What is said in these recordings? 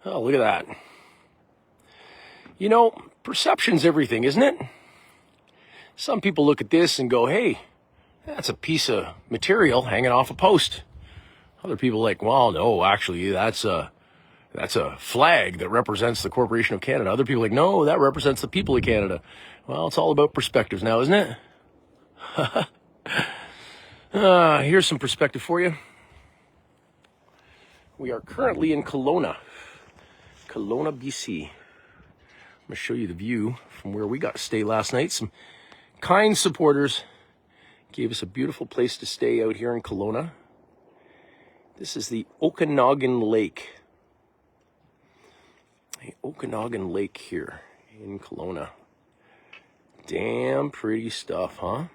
Oh, look at that. You know, perception's everything, isn't it? Some people look at this and go, hey, that's a piece of material hanging off a post. Other people are like, well, no, actually, that's a flag that represents the Corporation of Canada. Other people are like, no, that represents the people of Canada. Well, it's all about perspectives now, isn't it? Here's some perspective for you. We are currently in Kelowna, BC. I'm going to show you the view from where we got to stay last night. Some kind supporters gave us a beautiful place to stay out here in Kelowna. This is the Okanagan Lake. The Okanagan Lake here in Kelowna. Damn pretty stuff, huh?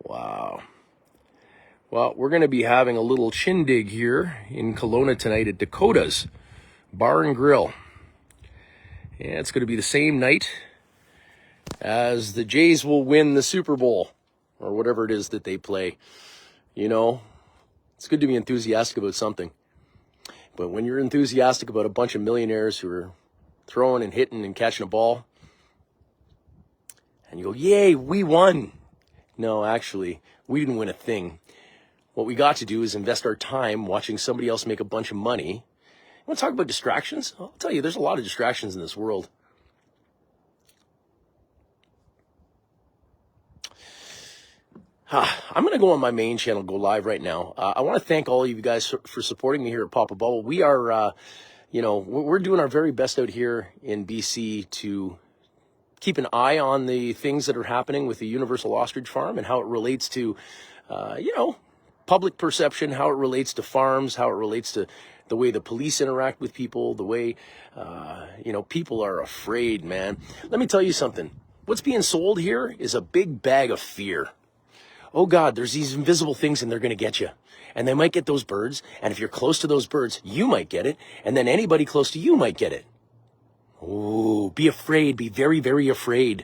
Wow. Well, we're going to be having a little shindig here in Kelowna tonight at Dakota's Bar and Grill. Yeah, it's going to be the same night as the Jays will win the Super Bowl, or whatever it is that they play. You know, it's good to be enthusiastic about something. But when you're enthusiastic about a bunch of millionaires who are throwing and hitting and catching a ball, and you go, yay, we won. No, actually, we didn't win a thing. What we got to do is invest our time watching somebody else make a bunch of money. You want to talk about distractions? I'll tell you, there's a lot of distractions in this world. I'm going to go on my main channel, go live right now. I want to thank all of you guys for supporting me here at Papa Bubble. We are, we're doing our very best out here in BC to keep an eye on the things that are happening with the Universal Ostrich Farm and how it relates to, public perception, how it relates to farms, how it relates to the way the police interact with people, the way, people are afraid, man. Let me tell you something. What's being sold here is a big bag of fear. Oh God, there's these invisible things and they're going to get you. And they might get those birds. And if you're close to those birds, you might get it. And then anybody close to you might get it. Oh, be afraid. Be very, very afraid.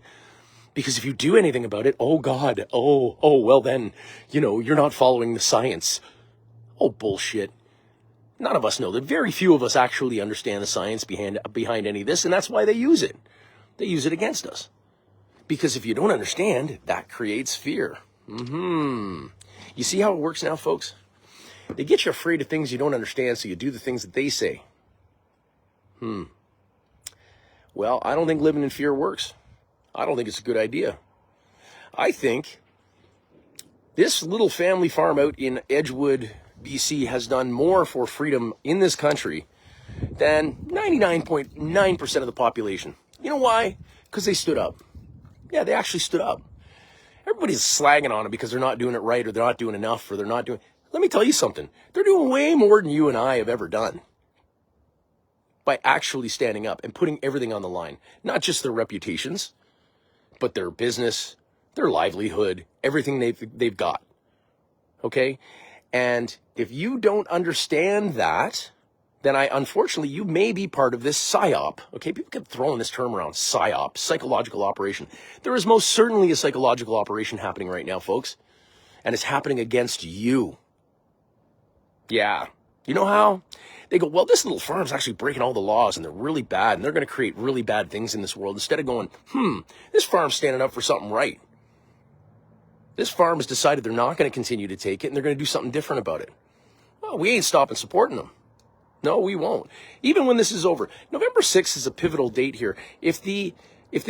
Because if you do anything about it, oh God, well then, you're not following the science. Oh, bullshit. None of us know that. Very few of us actually understand the science behind any of this. And that's why they use it. They use it against us. Because if you don't understand, that creates fear. You see how it works now, folks? They get you afraid of things you don't understand, so you do the things that they say. Well, I don't think living in fear works. I don't think it's a good idea. I think this little family farm out in Edgewood, BC has done more for freedom in this country than 99.9% of the population. You know why? Because they stood up. Yeah, they actually stood up. Everybody's slagging on them because they're not doing it right, or they're not doing enough, or they're not doing... Let me tell you something. They're doing way more than you and I have ever done by actually standing up and putting everything on the line. Not just their reputations, but their business, their livelihood, everything they've got. Okay? And if you don't understand that, then unfortunately, you may be part of this PSYOP. Okay, people keep throwing this term around, PSYOP, psychological operation. There is most certainly a psychological operation happening right now, folks. And it's happening against you. Yeah. You know how? They go, well, this little farm's actually breaking all the laws and they're really bad and they're going to create really bad things in this world. Instead of going, this farm's standing up for something right. This farm has decided they're not going to continue to take it and they're going to do something different about it. Well, we ain't stopping supporting them. No, we won't. Even when this is over. November 6th is a pivotal date here. If the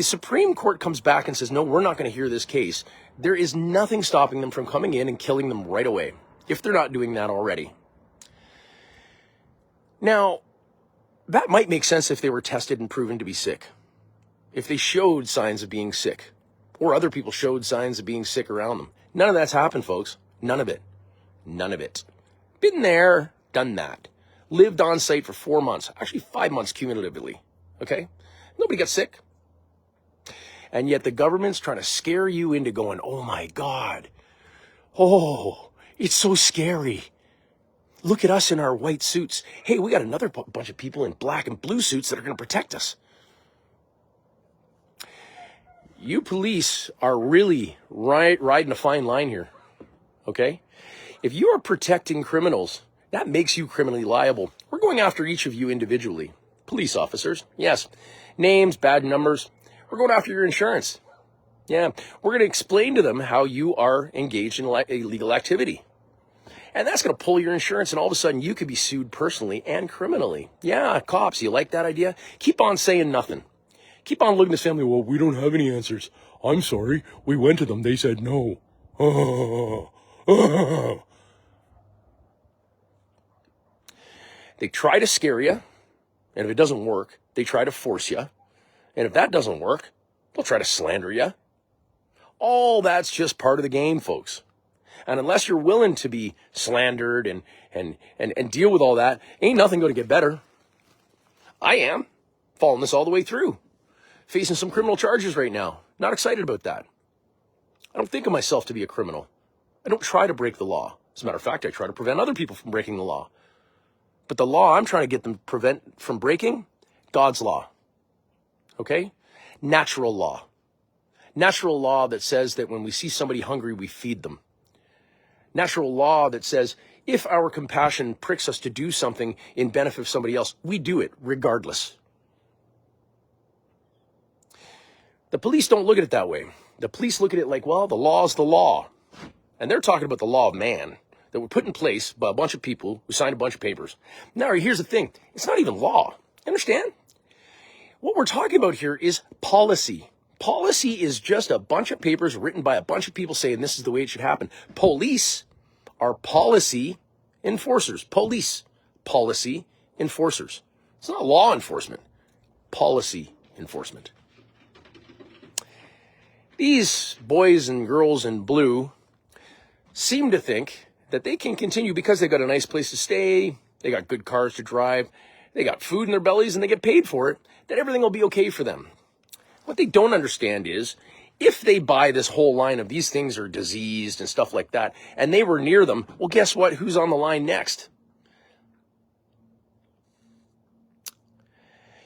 Supreme Court comes back and says, no, we're not going to hear this case, there is nothing stopping them from coming in and killing them right away, if they're not doing that already. Now, that might make sense if they were tested and proven to be sick. If they showed signs of being sick, or other people showed signs of being sick around them. None of that's happened, folks. None of it. None of it. Been there, done that. Lived on site for 4 months, actually 5 months cumulatively, okay? Nobody got sick. And yet the government's trying to scare you into going, oh my God, oh, it's so scary. Look at us in our white suits. Hey, we got another bunch of people in black and blue suits that are going to protect us. You police are really riding a fine line here, okay? If you are protecting criminals, That makes you criminally liable. We're going after each of you individually. Police officers, yes. Names, bad numbers. We're going after your insurance. Yeah, we're going to explain to them how you are engaged in illegal activity. And that's going to pull your insurance, and all of a sudden you could be sued personally and criminally. Yeah, cops, you like that idea? Keep on saying nothing. Keep on looking at this family, well, we don't have any answers. I'm sorry, we went to them, they said no. They try to scare you, and if it doesn't work, they try to force you. And if that doesn't work, they'll try to slander you. All that's just part of the game, folks. And unless you're willing to be slandered and deal with all that, ain't nothing going to get better. I am following this all the way through, facing some criminal charges right now. Not excited about that. I don't think of myself to be a criminal. I don't try to break the law. As a matter of fact, I try to prevent other people from breaking the law. But the law I'm trying to get them prevent from breaking, God's law. Okay? Natural law. Natural law that says that when we see somebody hungry, we feed them. Natural law that says if our compassion pricks us to do something in benefit of somebody else, we do it regardless. The police don't look at it that way. The police look at it like, well, the law's the law. And they're talking about the law of man that were put in place by a bunch of people who signed a bunch of papers. Now, here's the thing. It's not even law. Understand? What we're talking about here is policy. Policy is just a bunch of papers written by a bunch of people saying this is the way it should happen. Police are policy enforcers. Police, policy enforcers. It's not law enforcement, policy enforcement. These boys and girls in blue seem to think that they can continue because they got a nice place to stay, they got good cars to drive, they got food in their bellies and they get paid for it, that everything will be okay for them. What they don't understand is, if they buy this whole line of these things are diseased and stuff like that, and they were near them, well, guess what? Who's on the line next?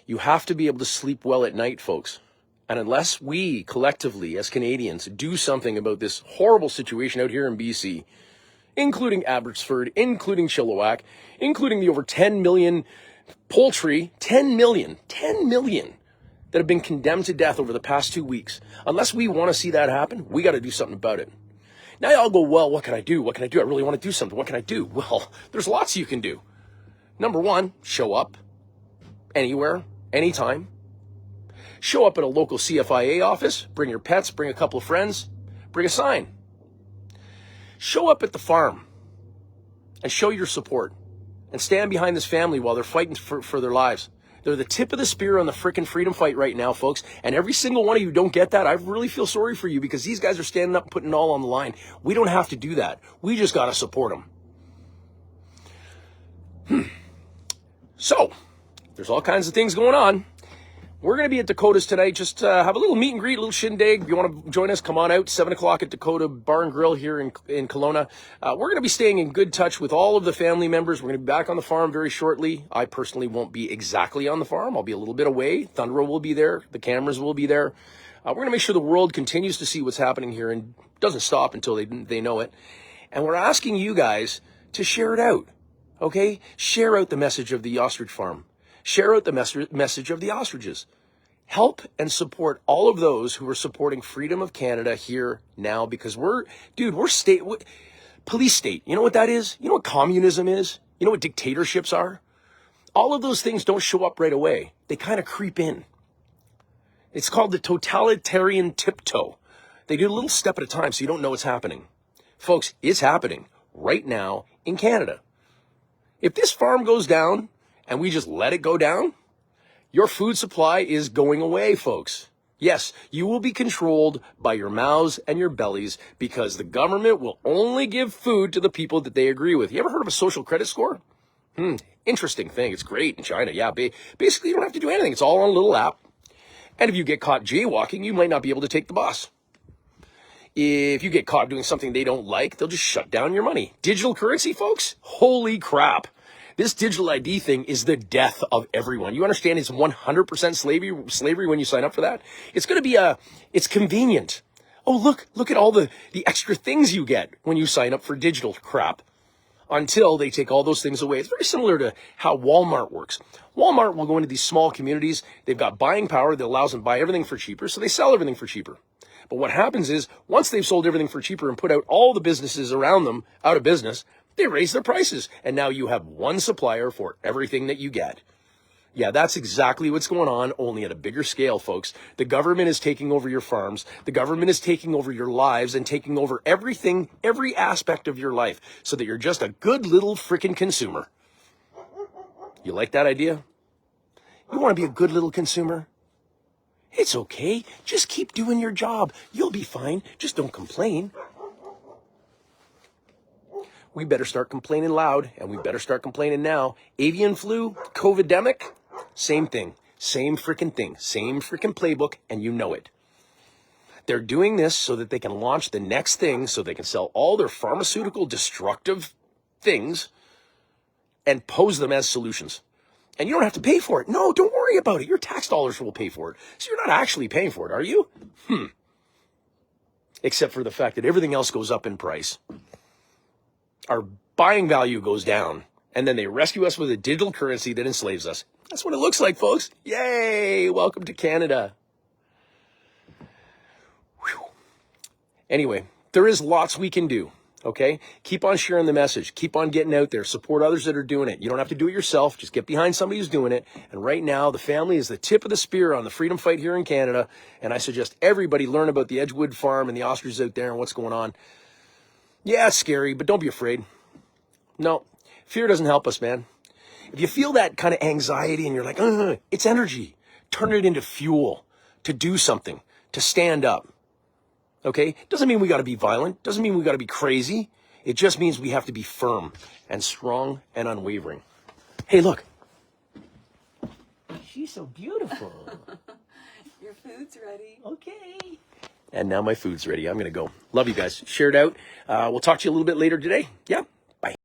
You have to be able to sleep well at night, folks. And unless we collectively, as Canadians, do something about this horrible situation out here in BC, including Abbotsford, including Chilliwack, including the over 10 million poultry, 10 million, that have been condemned to death over the past 2 weeks. Unless we want to see that happen, we got to do something about it. Now y'all go, well, what can I do? What can I do? I really want to do something. What can I do? Well, there's lots you can do. Number one, show up anywhere, anytime. Show up at a local CFIA office, bring your pets, bring a couple of friends, bring a sign. Show up at the farm and show your support and stand behind this family while they're fighting for their lives. They're the tip of the spear on the frickin' freedom fight right now, folks. And every single one of you don't get that. I really feel sorry for you because these guys are standing up and putting it all on the line. We don't have to do that. We just got to support them. So, there's all kinds of things going on. We're going to be at Dakota's tonight. Just have a little meet and greet, a little shindig. If you want to join us, come on out. 7 o'clock at Dakota Bar and Grill here in Kelowna. We're going to be staying in good touch with all of the family members. We're going to be back on the farm very shortly. I personally won't be exactly on the farm. I'll be a little bit away. Thundero will be there. The cameras will be there. We're going to make sure the world continues to see what's happening here and doesn't stop until they know it. And we're asking you guys to share it out, okay? Share out the message of the ostrich farm. Share out the message of the ostriches. Help and support all of those who are supporting freedom of Canada here now, because we're police state. You know what that is? You know what communism is? You know what dictatorships are? All of those things don't show up right away. They kind of creep in. It's called the totalitarian tiptoe. They do a little step at a time so you don't know what's happening. Folks, it's happening right now in Canada. If this farm goes down and we just let it go down, your food supply is going away, folks. Yes, you will be controlled by your mouths and your bellies because the government will only give food to the people that they agree with. You ever heard of a social credit score? Interesting thing. It's great in China. Yeah, basically you don't have to do anything. It's all on a little app. And if you get caught jaywalking, you might not be able to take the bus. If you get caught doing something they don't like, they'll just shut down your money. Digital currency, folks? Holy crap. This digital ID thing is the death of everyone. You understand it's 100% slavery when you sign up for that? It's going to be it's convenient. Oh, look at all the extra things you get when you sign up for digital crap. until they take all those things away. It's very similar to how Walmart works. Walmart will go into these small communities. They've got buying power that allows them to buy everything for cheaper, so they sell everything for cheaper. But what happens is, once they've sold everything for cheaper and put out all the businesses around them out of business, they raise their prices. And now you have one supplier for everything that you get. Yeah, that's exactly what's going on, only at a bigger scale, folks. The government is taking over your farms. The government is taking over your lives and taking over everything, every aspect of your life, so that you're just a good little freaking consumer. You like that idea? You want to be a good little consumer? It's okay. Just keep doing your job. You'll be fine. Just don't complain. We better start complaining loud, and we better start complaining now. Avian flu, COVID-demic, same thing. Same freaking thing. Same freaking playbook, and you know it. They're doing this so that they can launch the next thing, so they can sell all their pharmaceutical destructive things and pose them as solutions. And you don't have to pay for it. No, don't worry about it. Your tax dollars will pay for it. So you're not actually paying for it, are you? Except for the fact that everything else goes up in price. Our buying value goes down. And then they rescue us with a digital currency that enslaves us. That's what it looks like, folks. Yay! Welcome to Canada. Whew. Anyway, there is lots we can do. Okay? Keep on sharing the message. Keep on getting out there. Support others that are doing it. You don't have to do it yourself. Just get behind somebody who's doing it. And right now, the family is the tip of the spear on the freedom fight here in Canada. And I suggest everybody learn about the Edgewood farm and the ostriches out there and what's going on. Yeah, it's scary, but don't be afraid. No, fear doesn't help us, man. If you feel that kind of anxiety and you're like, it's energy. Turn it into fuel to do something, to stand up. Okay? Doesn't mean we got to be violent. Doesn't mean we got to be crazy. It just means we have to be firm and strong and unwavering. Hey, look. She's so beautiful. Your food's ready. Okay. And now my food's ready. I'm going to go. Love you guys. Share it out. We'll talk to you a little bit later today. Yeah?